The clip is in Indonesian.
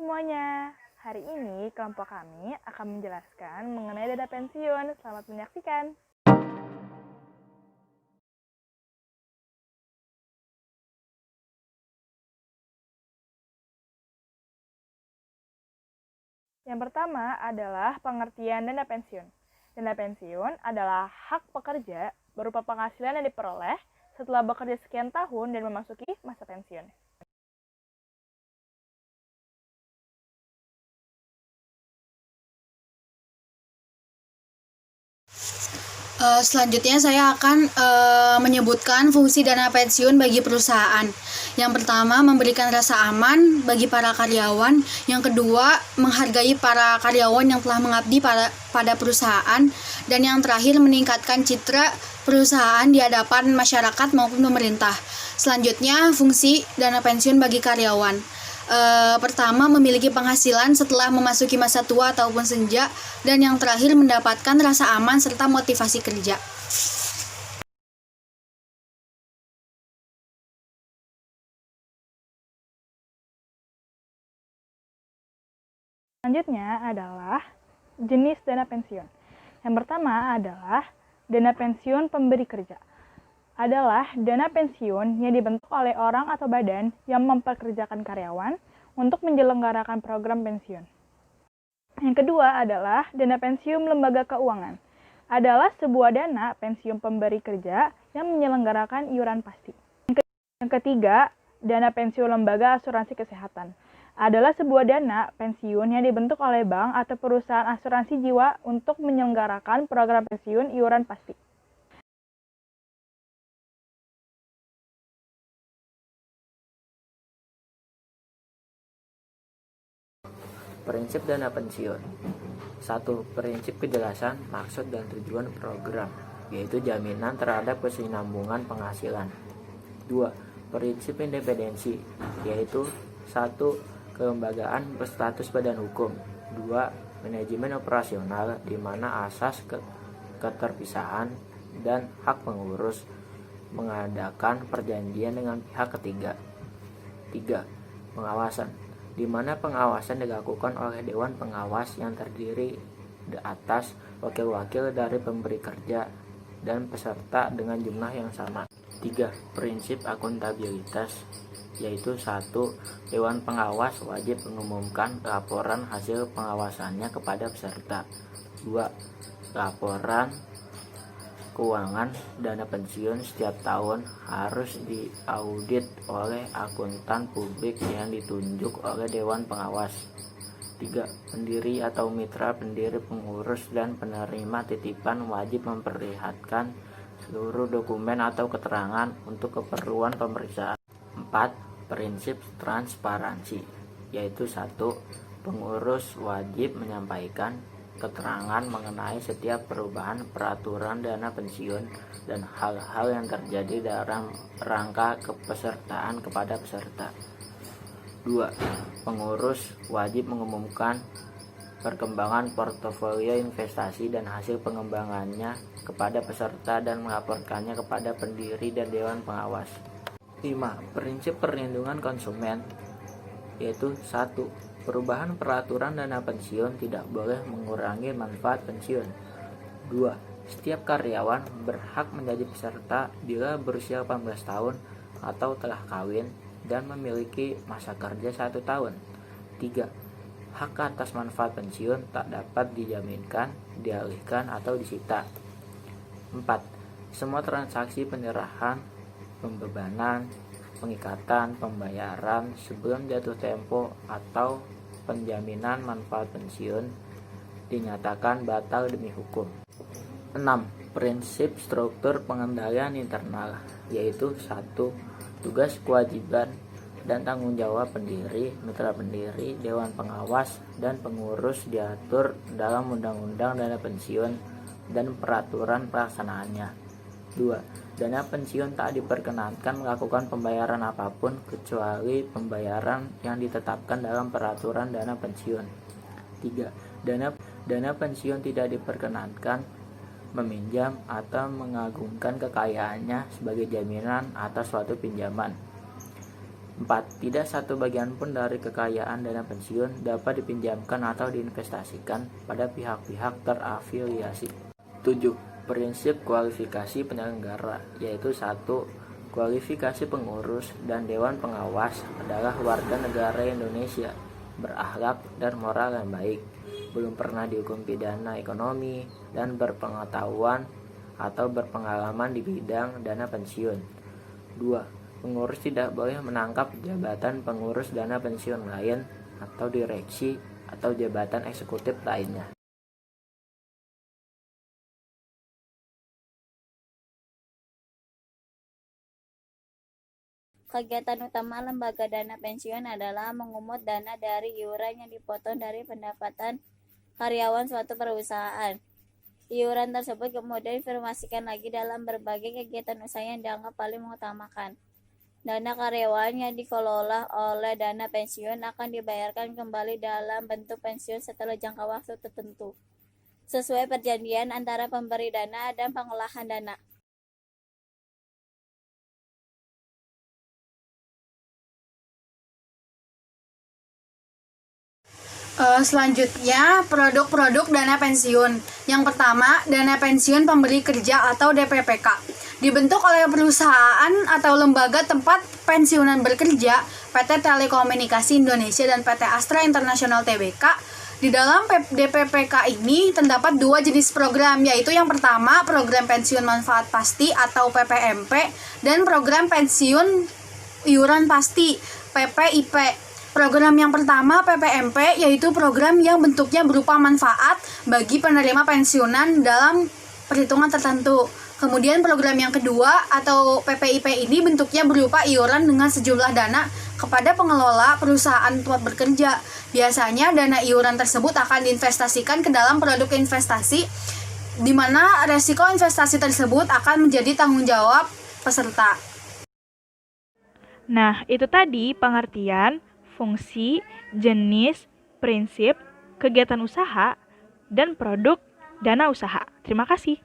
semuanya, hari ini kelompok kami akan menjelaskan mengenai dana pensiun. Selamat menyaksikan. Yang pertama adalah pengertian dana pensiun. Dana pensiun adalah hak pekerja berupa penghasilan yang diperoleh setelah bekerja sekian tahun dan memasuki masa pensiun. Selanjutnya saya akan menyebutkan fungsi dana pensiun bagi perusahaan. Yang pertama, memberikan rasa aman bagi para karyawan. Yang kedua, menghargai para karyawan yang telah mengabdi pada perusahaan. Dan yang terakhir, meningkatkan citra perusahaan di hadapan masyarakat maupun pemerintah. Selanjutnya, fungsi dana pensiun bagi karyawan. Pertama, memiliki penghasilan setelah memasuki masa tua ataupun senja, dan yang terakhir mendapatkan rasa aman serta motivasi kerja. Selanjutnya adalah jenis dana pensiun. Yang pertama adalah dana pensiun pemberi kerja. Adalah dana pensiun yang dibentuk oleh orang atau badan yang mempekerjakan karyawan untuk menyelenggarakan program pensiun. Yang kedua adalah dana pensiun lembaga keuangan. Adalah sebuah dana pensiun pemberi kerja yang menyelenggarakan iuran pasti. Yang ketiga, dana pensiun lembaga asuransi kesehatan. Adalah sebuah dana pensiun yang dibentuk oleh bank atau perusahaan asuransi jiwa untuk menyelenggarakan program pensiun iuran pasti. Prinsip dana pensiun. 1. Prinsip kejelasan maksud dan tujuan program, yaitu jaminan terhadap kesinambungan penghasilan. 2. Prinsip independensi, yaitu 1. Kelembagaan berstatus badan hukum. 2. Manajemen operasional, di mana asas keterpisahan dan hak pengurus mengadakan perjanjian dengan pihak ketiga. 3. Pengawasan, di mana pengawasan dilakukan oleh Dewan Pengawas yang terdiri atas wakil-wakil dari pemberi kerja dan peserta dengan jumlah yang sama. 3. Prinsip akuntabilitas, yaitu 1. Dewan Pengawas wajib mengumumkan laporan hasil pengawasannya kepada peserta. 2. Laporan keuangan dana pensiun setiap tahun harus diaudit oleh akuntan publik yang ditunjuk oleh Dewan Pengawas. 3. Pendiri atau mitra pendiri, pengurus, dan penerima titipan wajib memperlihatkan seluruh dokumen atau keterangan untuk keperluan pemeriksaan. 4. Prinsip transparansi, yaitu 1. Pengurus wajib menyampaikan keterangan mengenai setiap perubahan peraturan dana pensiun dan hal-hal yang terjadi dalam rangka kepesertaan kepada peserta. 2. Pengurus wajib mengumumkan perkembangan portofolio investasi dan hasil pengembangannya kepada peserta dan melaporkannya kepada pendiri dan Dewan Pengawas. 5. Prinsip perlindungan konsumen, yaitu 1. Perubahan peraturan dana pensiun tidak boleh mengurangi manfaat pensiun. 2. Setiap karyawan berhak menjadi peserta bila berusia 18 tahun atau telah kawin dan memiliki masa kerja 1 tahun. 3. Hak atas manfaat pensiun tak dapat dijaminkan, dialihkan, atau disita. 4. Semua transaksi penyerahan, pembebanan, pengikatan, pembayaran sebelum jatuh tempo, atau penjaminan manfaat pensiun dinyatakan batal demi hukum. 6. Prinsip struktur pengendalian internal, yaitu 1. Tugas, kewajiban, dan tanggung jawab pendiri, mitra pendiri, Dewan Pengawas, dan pengurus diatur dalam Undang-Undang Dana Pensiun dan peraturan pelaksanaannya. 2. Dana pensiun tak diperkenankan melakukan pembayaran apapun kecuali pembayaran yang ditetapkan dalam peraturan dana pensiun. 3. Dana pensiun tidak diperkenankan meminjam atau mengagungkan kekayaannya sebagai jaminan atas suatu pinjaman. 4. Tidak satu bagian pun dari kekayaan dana pensiun dapat dipinjamkan atau diinvestasikan pada pihak-pihak terafiliasi. 7. Prinsip kualifikasi penyelenggara, yaitu 1. Kualifikasi pengurus dan Dewan Pengawas adalah warga negara Indonesia, berakhlak dan moral yang baik, belum pernah dihukum pidana ekonomi, dan berpengetahuan atau berpengalaman di bidang dana pensiun. 2. Pengurus tidak boleh menangkap jabatan pengurus dana pensiun lain atau direksi atau jabatan eksekutif lainnya. Kegiatan utama lembaga dana pensiun adalah mengumpul dana dari iuran yang dipotong dari pendapatan karyawan suatu perusahaan. Iuran tersebut kemudian diinformasikan lagi dalam berbagai kegiatan usaha yang dianggap paling mengutamakan. Dana karyawan yang dikelola oleh dana pensiun akan dibayarkan kembali dalam bentuk pensiun setelah jangka waktu tertentu, sesuai perjanjian antara pemberi dana dan pengolahan dana. Selanjutnya, produk-produk dana pensiun. Yang pertama, dana pensiun pemberi kerja atau DPPK. Dibentuk oleh perusahaan atau lembaga tempat pensiunan bekerja, PT Telekomunikasi Indonesia dan PT Astra International Tbk. Di dalam DPPK ini terdapat 2 jenis program, yaitu yang pertama program pensiun manfaat pasti atau PPMP dan program pensiun iuran pasti PPIP. Program yang pertama PPMP yaitu program yang bentuknya berupa manfaat bagi penerima pensiunan dalam perhitungan tertentu. Kemudian program yang kedua atau PPIP ini bentuknya berupa iuran dengan sejumlah dana kepada pengelola perusahaan tempat bekerja. Biasanya dana iuran tersebut akan diinvestasikan ke dalam produk investasi, di mana resiko investasi tersebut akan menjadi tanggung jawab peserta. Nah, itu tadi pengertian, fungsi, jenis, prinsip, kegiatan usaha, dan produk dana usaha. Terima kasih.